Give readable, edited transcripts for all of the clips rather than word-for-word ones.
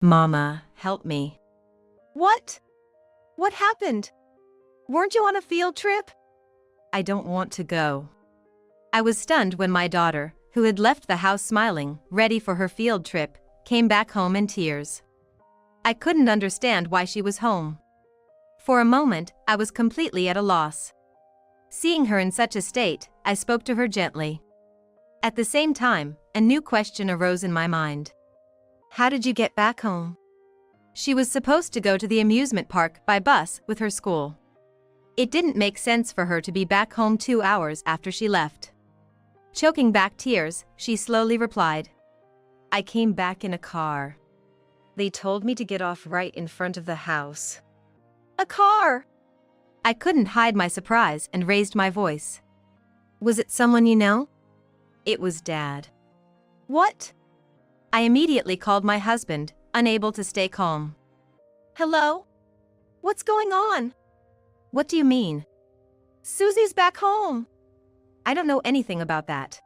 Mama, help me. What? What happened? Weren't you on a field trip? I don't want to go. I was stunned when my daughter, who had left the house smiling, ready for her field trip, came back home in tears. I couldn't understand why she was home. For a moment, I was completely at a loss. Seeing her in such a state, I spoke to her gently. At the same time, a new question arose in my mind. How did you get back home? She was supposed to go to the amusement park by bus with her school. It didn't make sense for her to be back home 2 hours after she left. Choking back tears, she slowly replied, I came back in a car. They told me to get off right in front of the house. A car! I couldn't hide my surprise and raised my voice. Was it someone you know? It was Dad. What? I immediately called my husband, unable to stay calm. Hello? What's going on? What do you mean? Susie's back home. I don't know anything about that.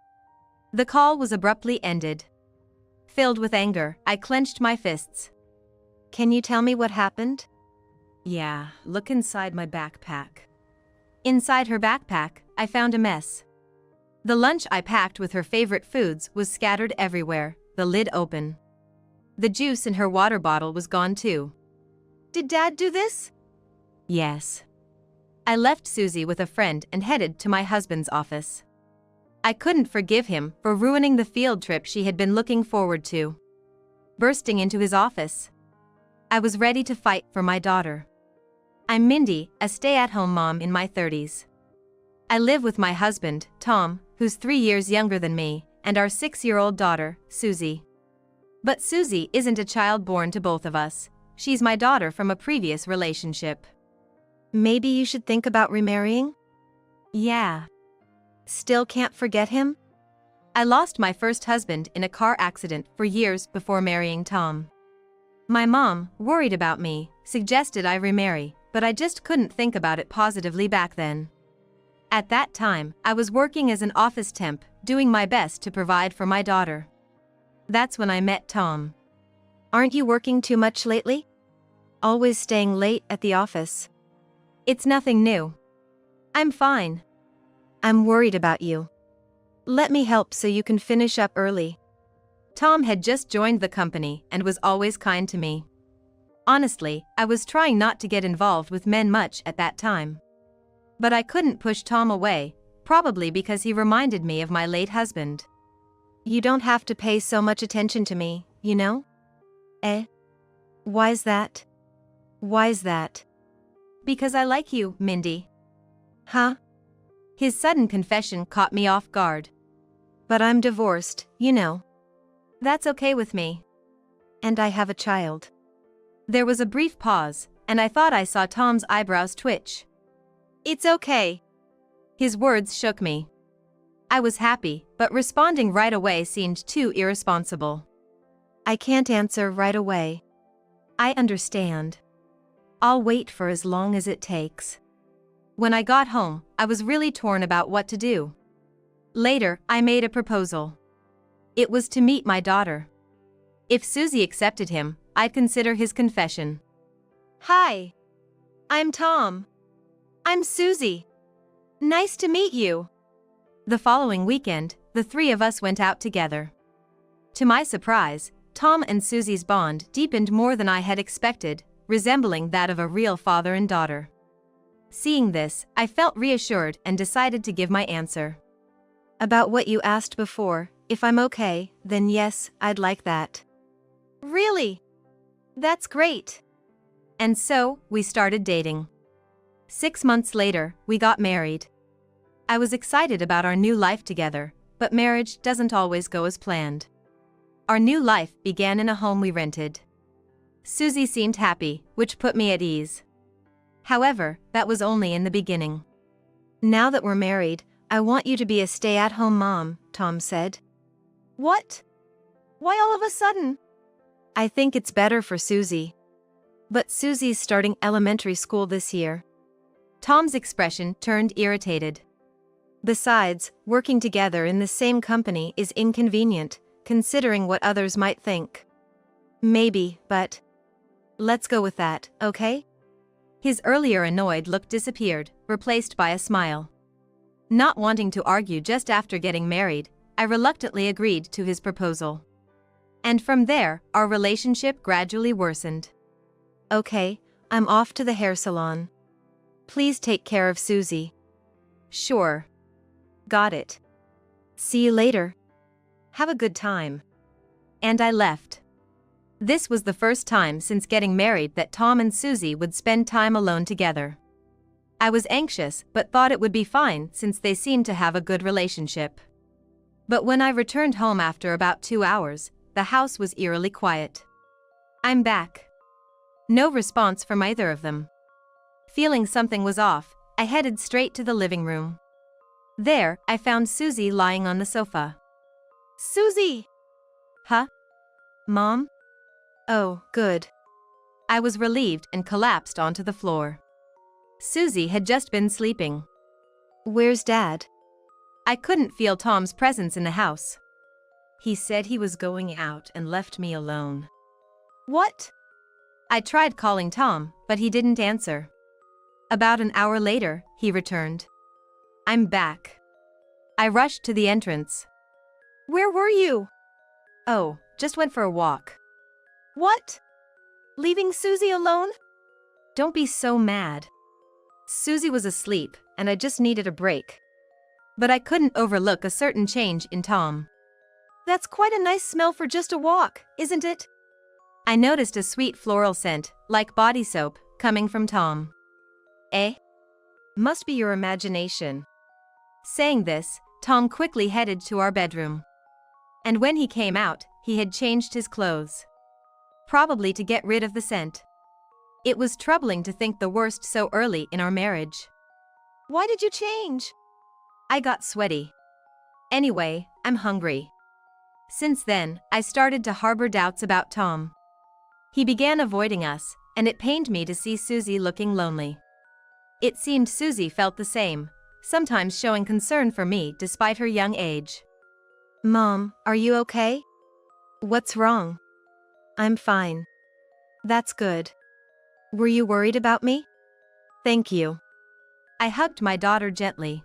The call was abruptly ended. Filled with anger, I clenched my fists. Can you tell me what happened? Yeah, look inside my backpack. Inside her backpack, I found a mess. The lunch I packed with her favorite foods was scattered everywhere, the lid open. The juice in her water bottle was gone too. Did Dad do this? Yes. I left Susie with a friend and headed to my husband's office. I couldn't forgive him for ruining the field trip she had been looking forward to. Bursting into his office, I was ready to fight for my daughter. I'm Mindy, a stay-at-home mom in my 30s. I live with my husband, Tom, who's 3 years younger than me, and our 6-year-old daughter, Susie. But Susie isn't a child born to both of us. She's my daughter from a previous relationship. Maybe you should think about remarrying? Yeah. Still can't forget him? I lost my first husband in a car accident 4 years before marrying Tom. My mom, worried about me, suggested I remarry, but I just couldn't think about it positively back then. At that time, I was working as an office temp, doing my best to provide for my daughter. That's when I met Tom. Aren't you working too much lately? Always staying late at the office. It's nothing new. I'm fine. I'm worried about you. Let me help so you can finish up early. Tom had just joined the company and was always kind to me. Honestly, I was trying not to get involved with men much at that time. But I couldn't push Tom away, probably because he reminded me of my late husband. You don't have to pay so much attention to me, you know? Eh? Why's that? Why's that? Because I like you, Mindy. Huh? His sudden confession caught me off guard. But I'm divorced, you know. That's okay with me. And I have a child. There was a brief pause, and I thought I saw Tom's eyebrows twitch. It's okay. His words shook me. I was happy, but responding right away seemed too irresponsible. I can't answer right away. I understand. I'll wait for as long as it takes. When I got home, I was really torn about what to do. Later, I made a proposal. It was to meet my daughter. If Susie accepted him, I'd consider his confession. Hi. I'm Tom. I'm Susie. Nice to meet you. The following weekend, the 3 of us went out together. To my surprise, Tom and Susie's bond deepened more than I had expected, resembling that of a real father and daughter. Seeing this, I felt reassured and decided to give my answer. About what you asked before, if I'm okay, then yes, I'd like that. Really? That's great. And so, we started dating. 6 months later, we got married. I was excited about our new life together, but marriage doesn't always go as planned. Our new life began in a home we rented. Susie seemed happy, which put me at ease. However, that was only in the beginning. Now that we're married, I want you to be a stay-at-home mom, Tom said. What? Why all of a sudden? I think it's better for Susie. But Susie's starting elementary school this year. Tom's expression turned irritated. Besides, working together in the same company is inconvenient, considering what others might think. Maybe, but let's go with that, okay? His earlier annoyed look disappeared, replaced by a smile. Not wanting to argue just after getting married, I reluctantly agreed to his proposal. And from there, our relationship gradually worsened. Okay, I'm off to the hair salon. Please take care of Susie. Sure. Got it. See you later. Have a good time. And I left. This was the first time since getting married that Tom and Susie would spend time alone together. I was anxious but thought it would be fine since they seemed to have a good relationship. But when I returned home after about 2 hours, the house was eerily quiet. I'm back. No response from either of them. Feeling something was off, I headed straight to the living room. There, I found Susie lying on the sofa. Susie! Huh? Mom? Oh, good. I was relieved and collapsed onto the floor. Susie had just been sleeping. Where's Dad? I couldn't feel Tom's presence in the house. He said he was going out and left me alone. What? I tried calling Tom, but he didn't answer. About an hour later, he returned. I'm back. I rushed to the entrance. Where were you? Oh, just went for a walk. What? Leaving Susie alone? Don't be so mad. Susie was asleep, and I just needed a break. But I couldn't overlook a certain change in Tom. That's quite a nice smell for just a walk, isn't it? I noticed a sweet floral scent, like body soap, coming from Tom. Eh? Must be your imagination. Saying this, Tom quickly headed to our bedroom. And when he came out, he had changed his clothes. Probably to get rid of the scent. It was troubling to think the worst so early in our marriage. Why did you change? I got sweaty. Anyway, I'm hungry. Since then, I started to harbor doubts about Tom. He began avoiding us, and it pained me to see Susie looking lonely. It seemed Susie felt the same, sometimes showing concern for me despite her young age. Mom, are you okay? What's wrong? I'm fine. That's good. Were you worried about me? Thank you. I hugged my daughter gently.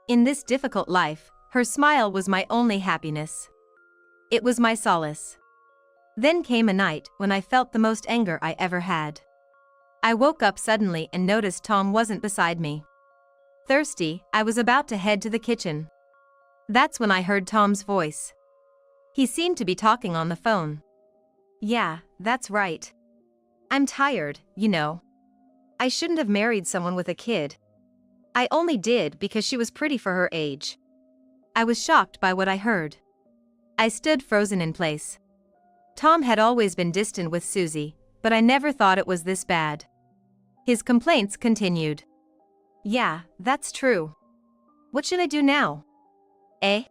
In this difficult life, her smile was my only happiness. It was my solace. Then came a night when I felt the most anger I ever had. I woke up suddenly and noticed Tom wasn't beside me. Thirsty, I was about to head to the kitchen. That's when I heard Tom's voice. He seemed to be talking on the phone. Yeah, that's right. I'm tired, you know. I shouldn't have married someone with a kid. I only did because she was pretty for her age. I was shocked by what I heard. I stood frozen in place. Tom had always been distant with Susie, but I never thought it was this bad. His complaints continued. Yeah, that's true. What should I do now? Eh?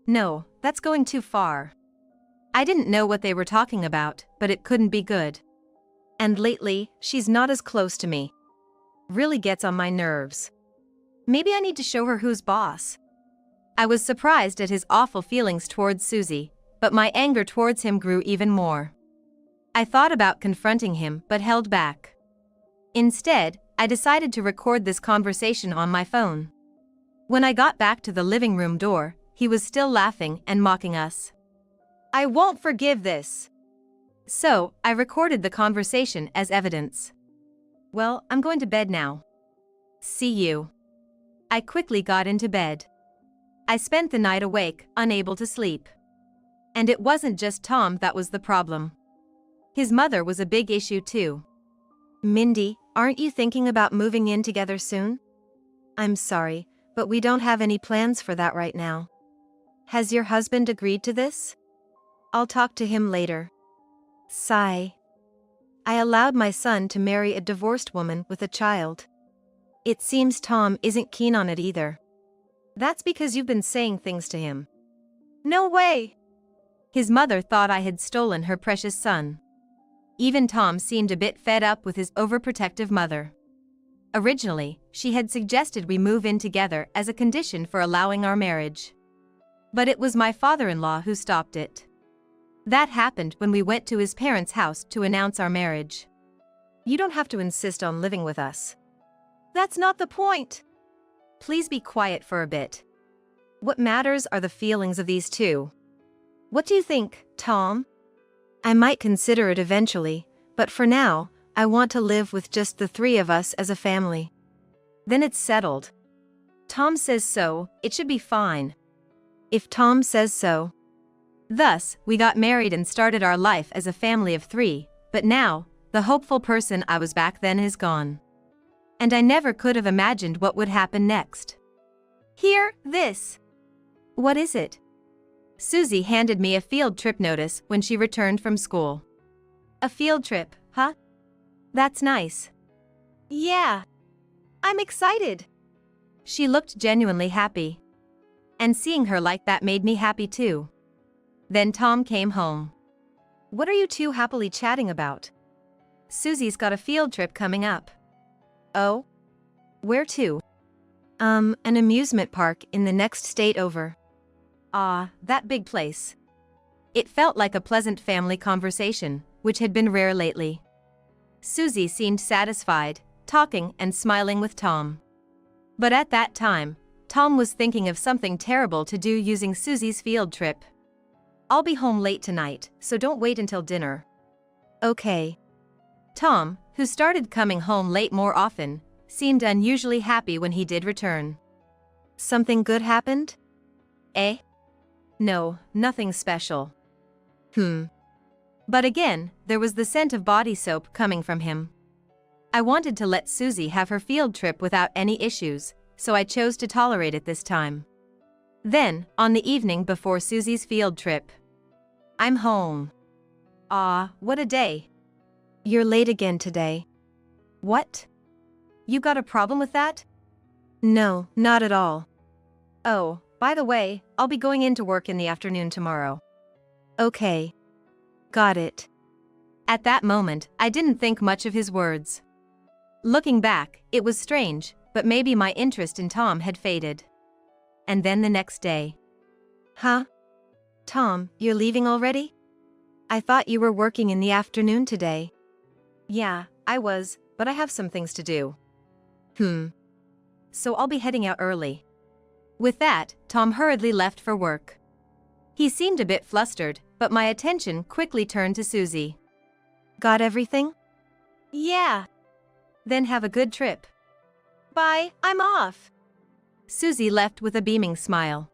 No, that's going too far. I didn't know what they were talking about, but it couldn't be good. And lately, she's not as close to me. Really gets on my nerves. Maybe I need to show her who's boss. I was surprised at his awful feelings towards Susie, but my anger towards him grew even more. I thought about confronting him but held back. Instead, I decided to record this conversation on my phone. When I got back to the living room door, he was still laughing and mocking us. I won't forgive this. So, I recorded the conversation as evidence. Well, I'm going to bed now. See you. I quickly got into bed. I spent the night awake, unable to sleep. And it wasn't just Tom that was the problem. His mother was a big issue too. Mindy, aren't you thinking about moving in together soon? I'm sorry, but we don't have any plans for that right now. Has your husband agreed to this? I'll talk to him later. Sigh. I allowed my son to marry a divorced woman with a child. It seems Tom isn't keen on it either. That's because you've been saying things to him. No way! His mother thought I had stolen her precious son. Even Tom seemed a bit fed up with his overprotective mother. Originally, she had suggested we move in together as a condition for allowing our marriage. But it was my father-in-law who stopped it. That happened when we went to his parents' house to announce our marriage. You don't have to insist on living with us. That's not the point. Please be quiet for a bit. What matters are the feelings of these two. What do you think, Tom? I might consider it eventually, but for now, I want to live with just the three of us as a family. Then it's settled. Tom says so, it should be fine. If Tom says so. Thus, we got married and started our life as a family of three, but now, the hopeful person I was back then is gone. And I never could have imagined what would happen next. Hear this. What is it? Susie handed me a field trip notice when she returned from school. A field trip, huh? That's nice. Yeah. I'm excited. She looked genuinely happy. And seeing her like that made me happy too. Then Tom came home. What are you two happily chatting about? Susie's got a field trip coming up. Oh? Where to? An amusement park in the next state over. Ah, that big place. It felt like a pleasant family conversation, which had been rare lately. Susie seemed satisfied, talking and smiling with Tom. But at that time, Tom was thinking of something terrible to do using Susie's field trip. I'll be home late tonight, so don't wait until dinner. Okay. Tom, who started coming home late more often, seemed unusually happy when he did return. Something good happened? Eh? No, nothing special. Hmm. But again, there was the scent of body soap coming from him. I wanted to let Susie have her field trip without any issues, so I chose to tolerate it this time. Then, on the evening before Susie's field trip, I'm home. Ah, what a day. You're late again today. What? You got a problem with that? No, not at all. Oh, by the way, I'll be going into work in the afternoon tomorrow. Okay. Got it. At that moment, I didn't think much of his words. Looking back, it was strange, but maybe my interest in Tom had faded. And then the next day. Huh? Tom, you're leaving already? I thought you were working in the afternoon today. Yeah, I was, but I have some things to do. So I'll be heading out early. With that, Tom hurriedly left for work. He seemed a bit flustered, but my attention quickly turned to Susie. Got everything? Yeah. Then have a good trip. Bye, I'm off. Susie left with a beaming smile.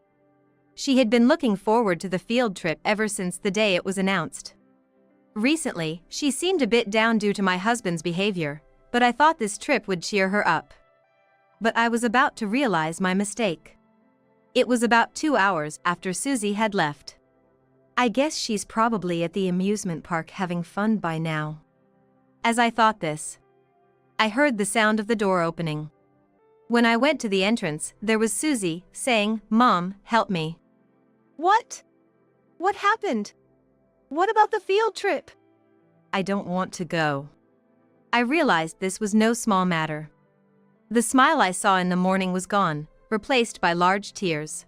She had been looking forward to the field trip ever since the day it was announced. Recently, she seemed a bit down due to my husband's behavior, but I thought this trip would cheer her up. But I was about to realize my mistake. It was about 2 hours after Susie had left. I guess she's probably at the amusement park having fun by now. As I thought this, I heard the sound of the door opening. When I went to the entrance, there was Susie, saying, "Mom, help me." What? What happened? What about the field trip? I don't want to go. I realized this was no small matter. The smile I saw in the morning was gone, replaced by large tears.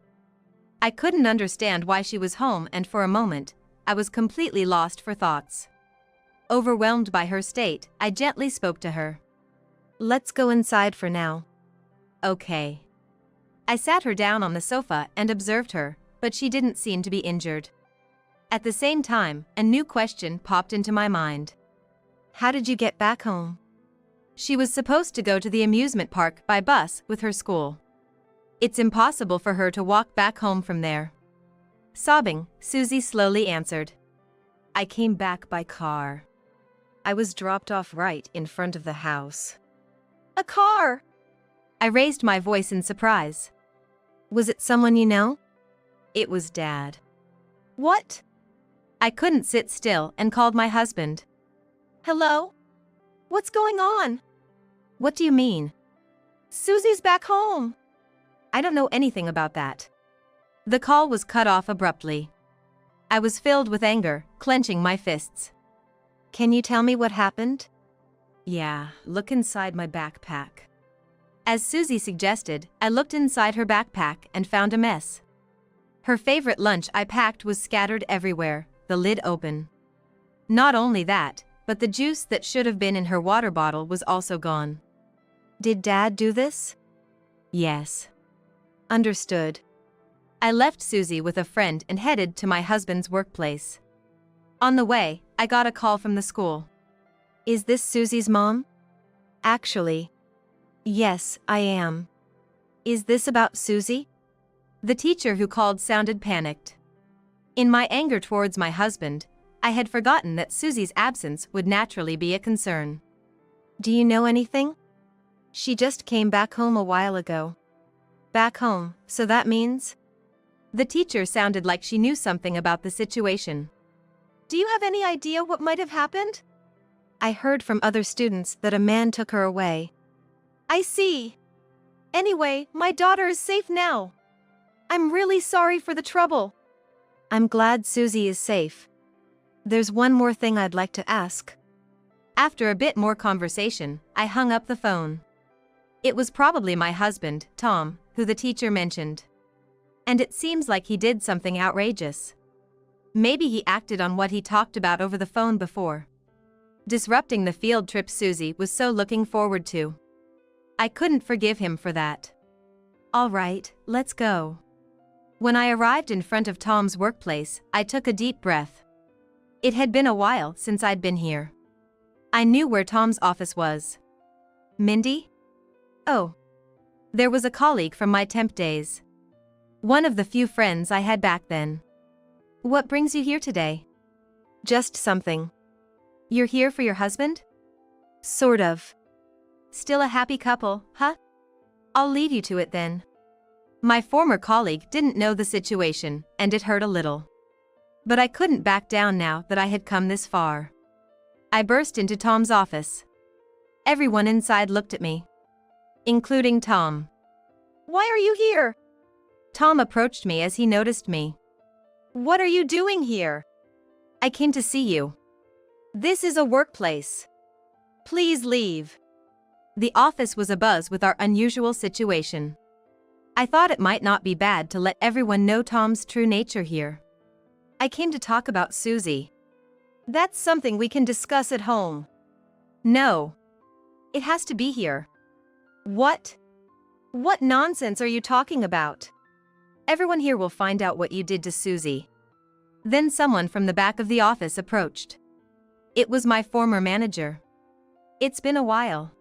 I couldn't understand why she was home, and for a moment, I was completely lost for thoughts. Overwhelmed by her state, I gently spoke to her. Let's go inside for now. Okay. I sat her down on the sofa and observed her, but she didn't seem to be injured. At the same time, a new question popped into my mind. How did you get back home? She was supposed to go to the amusement park by bus with her school. It's impossible for her to walk back home from there. Sobbing, Susie slowly answered. I came back by car. I was dropped off right in front of the house. A car! I raised my voice in surprise. Was it someone you know? It was Dad. What? I couldn't sit still and called my husband. Hello? What's going on? What do you mean? Susie's back home. I don't know anything about that. The call was cut off abruptly. I was filled with anger, clenching my fists. Can you tell me what happened? Yeah, look inside my backpack. As Susie suggested, I looked inside her backpack and found a mess. Her favorite lunch I packed was scattered everywhere, the lid open. Not only that, but the juice that should have been in her water bottle was also gone. Did Dad do this? Yes. Understood. I left Susie with a friend and headed to my husband's workplace. On the way, I got a call from the school. Is this Susie's mom? Actually. Yes, I am. Is this about Susie? The teacher who called sounded panicked. In my anger towards my husband, I had forgotten that Susie's absence would naturally be a concern. Do you know anything? She just came back home a while ago. Back home, so that means? The teacher sounded like she knew something about the situation. Do you have any idea what might have happened? I heard from other students that a man took her away. I see. Anyway, my daughter is safe now. I'm really sorry for the trouble. I'm glad Susie is safe. There's one more thing I'd like to ask. After a bit more conversation, I hung up the phone. It was probably my husband, Tom, who the teacher mentioned. And it seems like he did something outrageous. Maybe he acted on what he talked about over the phone before. Disrupting the field trip Susie was so looking forward to. I couldn't forgive him for that. All right, let's go. When I arrived in front of Tom's workplace, I took a deep breath. It had been a while since I'd been here. I knew where Tom's office was. Mindy? Oh. There was a colleague from my temp days. One of the few friends I had back then. What brings you here today? Just something. You're here for your husband? Sort of. Still a happy couple, huh? I'll leave you to it then. My former colleague didn't know the situation, and it hurt a little. But I couldn't back down now that I had come this far. I burst into Tom's office. Everyone inside looked at me. Including Tom. Why are you here? Tom approached me as he noticed me. What are you doing here? I came to see you. This is a workplace. Please leave. The office was abuzz with our unusual situation. I thought it might not be bad to let everyone know Tom's true nature here. I came to talk about Susie. That's something we can discuss at home. No. It has to be here. What? What nonsense are you talking about? Everyone here will find out what you did to Susie. Then someone from the back of the office approached. It was my former manager. It's been a while.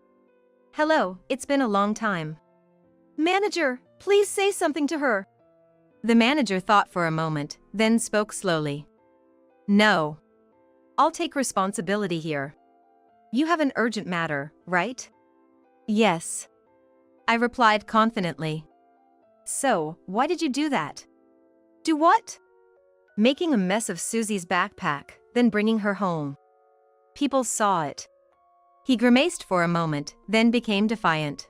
Hello, it's been a long time. Manager, please say something to her. The manager thought for a moment, then spoke slowly. No. I'll take responsibility here. You have an urgent matter, right? Yes. I replied confidently. So, why did you do that? Do what? Making a mess of Susie's backpack, then bringing her home. People saw it. He grimaced for a moment, then became defiant.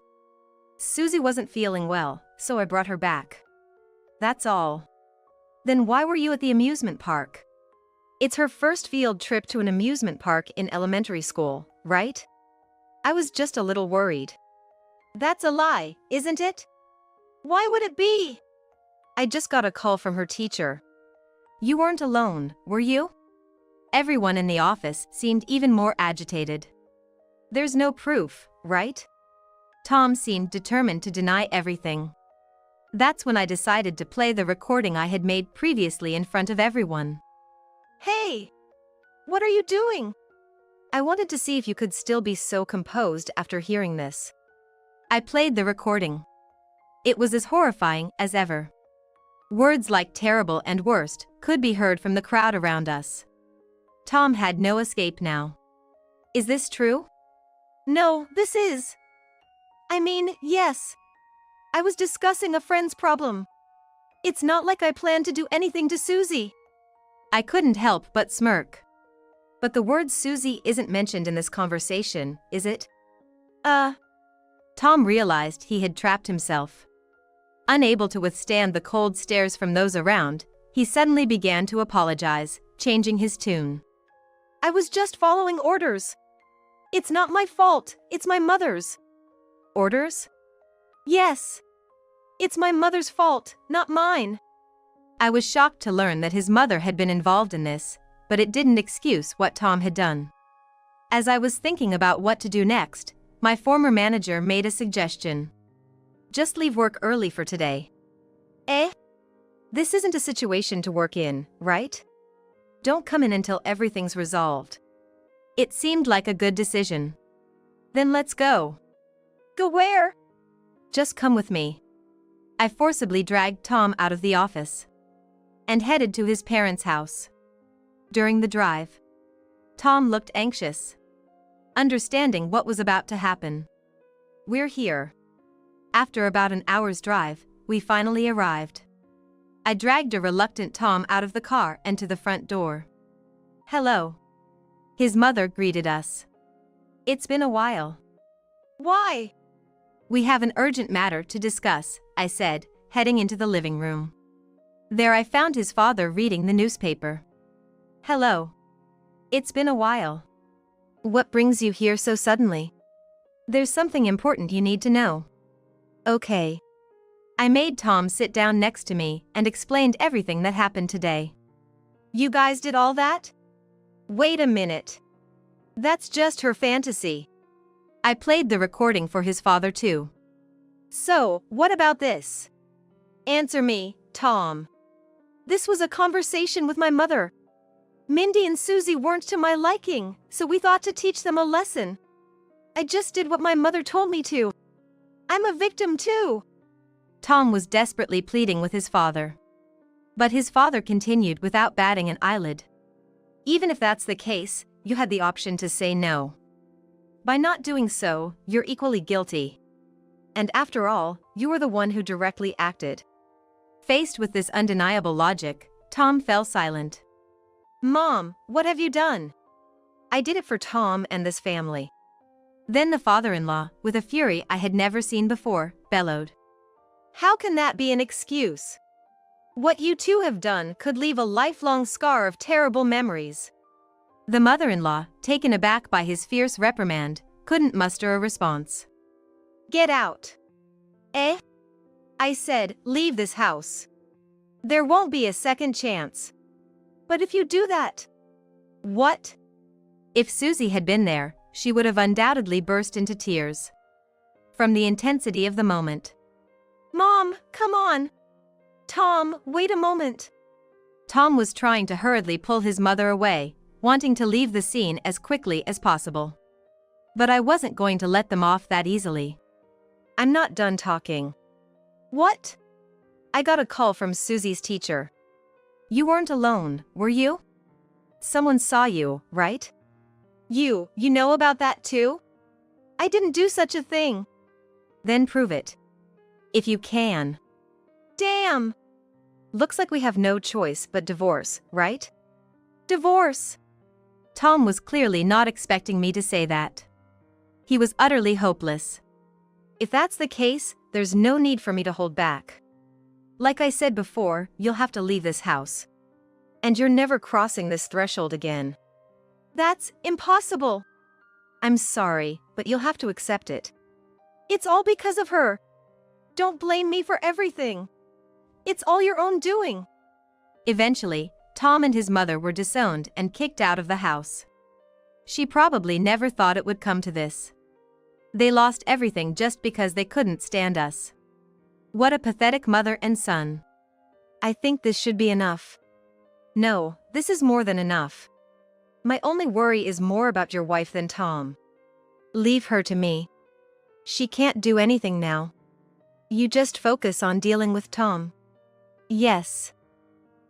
Susie wasn't feeling well, so I brought her back. That's all. Then why were you at the amusement park? It's her first field trip to an amusement park in elementary school, right? I was just a little worried. That's a lie, isn't it? Why would it be? I just got a call from her teacher. You weren't alone, were you? Everyone in the office seemed even more agitated. There's no proof, right? Tom seemed determined to deny everything. That's when I decided to play the recording I had made previously in front of everyone. Hey! What are you doing? I wanted to see if you could still be so composed after hearing this. I played the recording. It was as horrifying as ever. Words like terrible and worst could be heard from the crowd around us. Tom had no escape now. Is this true? No, this is. I mean, yes. I was discussing a friend's problem. It's not like I planned to do anything to Susie. I couldn't help but smirk. But the word Susie isn't mentioned in this conversation, is it? Tom realized he had trapped himself. Unable to withstand the cold stares from those around, he suddenly began to apologize, changing his tune. I was just following orders. It's not my fault, it's my mother's. Orders? Yes. It's my mother's fault, not mine. I was shocked to learn that his mother had been involved in this, but it didn't excuse what Tom had done. As I was thinking about what to do next, my former manager made a suggestion. Just leave work early for today. Eh? This isn't a situation to work in, right? Don't come in until everything's resolved. It seemed like a good decision. Then let's go. Go where? Just come with me. I forcibly dragged Tom out of the office and headed to his parents' house. During the drive, Tom looked anxious, understanding what was about to happen. We're here. After about an hour's drive, we finally arrived. I dragged a reluctant Tom out of the car and to the front door. Hello. His mother greeted us. It's been a while. Why? We have an urgent matter to discuss, I said, heading into the living room. There I found his father reading the newspaper. Hello. It's been a while. What brings you here so suddenly? There's something important you need to know. Okay. I made Tom sit down next to me and explained everything that happened today. You guys did all that? Wait a minute. That's just her fantasy. I played the recording for his father too. So, what about this? Answer me, Tom. This was a conversation with my mother. Mindy and Susie weren't to my liking, so we thought to teach them a lesson. I just did what my mother told me to. I'm a victim too. Tom was desperately pleading with his father. But his father continued without batting an eyelid. Even if that's the case, you had the option to say no. By not doing so, you're equally guilty. And after all, you were the one who directly acted. Faced with this undeniable logic, Tom fell silent. Mom, what have you done? I did it for Tom and this family. Then the father-in-law, with a fury I had never seen before, bellowed. How can that be an excuse? What you two have done could leave a lifelong scar of terrible memories. The mother-in-law, taken aback by his fierce reprimand, couldn't muster a response. Get out. Eh? I said, leave this house. There won't be a second chance. But if you do that... What? If Susie had been there, she would have undoubtedly burst into tears. From the intensity of the moment. Mom, come on. Tom, wait a moment. Tom was trying to hurriedly pull his mother away, wanting to leave the scene as quickly as possible. But I wasn't going to let them off that easily. I'm not done talking. What? I got a call from Susie's teacher. You weren't alone, were you? Someone saw you, right? You know about that too? I didn't do such a thing. Then prove it. If you can. Damn! Looks like we have no choice but divorce, right? Divorce! Tom was clearly not expecting me to say that. He was utterly hopeless. If that's the case, there's no need for me to hold back. Like I said before, you'll have to leave this house. And you're never crossing this threshold again. That's impossible. I'm sorry, but you'll have to accept it. It's all because of her. Don't blame me for everything. It's all your own doing. Eventually, Tom and his mother were disowned and kicked out of the house. She probably never thought it would come to this. They lost everything just because they couldn't stand us. What a pathetic mother and son. I think this should be enough. No, this is more than enough. My only worry is more about your wife than Tom. Leave her to me. She can't do anything now. You just focus on dealing with Tom. Yes.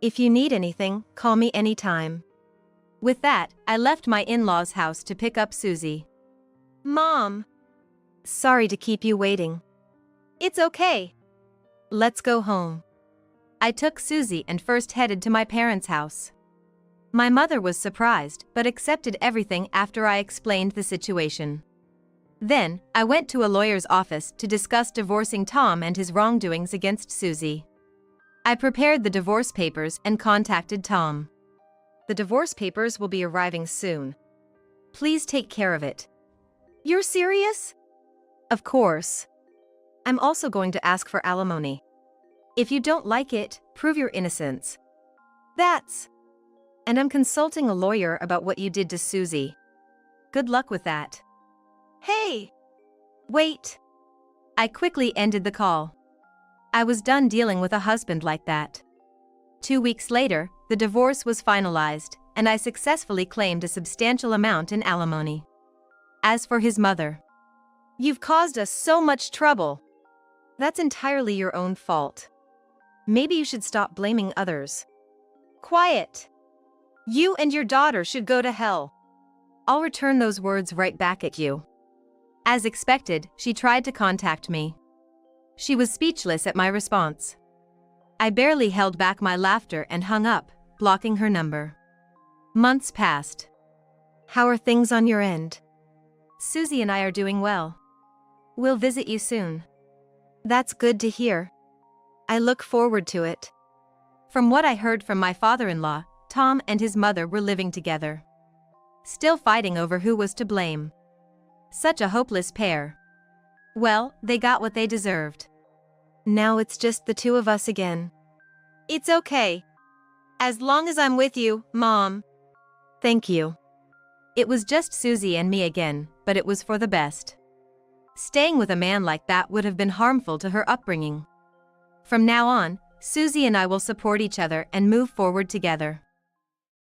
If you need anything, call me anytime. With that, I left my in-laws' house to pick up Susie. Mom! Sorry to keep you waiting. It's okay. Let's go home. I took Susie and first headed to my parents' house. My mother was surprised but accepted everything after I explained the situation. Then, I went to a lawyer's office to discuss divorcing Tom and his wrongdoings against Susie. I prepared the divorce papers and contacted Tom. The divorce papers will be arriving soon. Please take care of it. You're serious? Of course. I'm also going to ask for alimony. If you don't like it, prove your innocence. That's... And I'm consulting a lawyer about what you did to Susie. Good luck with that. Hey! Wait! I quickly ended the call. I was done dealing with a husband like that. 2 weeks later, the divorce was finalized, and I successfully claimed a substantial amount in alimony. As for his mother, You've caused us so much trouble. That's entirely your own fault. Maybe you should stop blaming others. Quiet! You and your daughter should go to hell. I'll return those words right back at you. As expected, she tried to contact me. She was speechless at my response. I barely held back my laughter and hung up, blocking her number. Months passed. How are things on your end? Susie and I are doing well. We'll visit you soon. That's good to hear. I look forward to it. From what I heard from my father-in-law, Tom and his mother were living together, still fighting over who was to blame. Such a hopeless pair. Well, they got what they deserved. Now it's just the two of us again. It's okay. As long as I'm with you, Mom. Thank you. It was just Susie and me again, but it was for the best. Staying with a man like that would have been harmful to her upbringing. From now on, Susie and I will support each other and move forward together.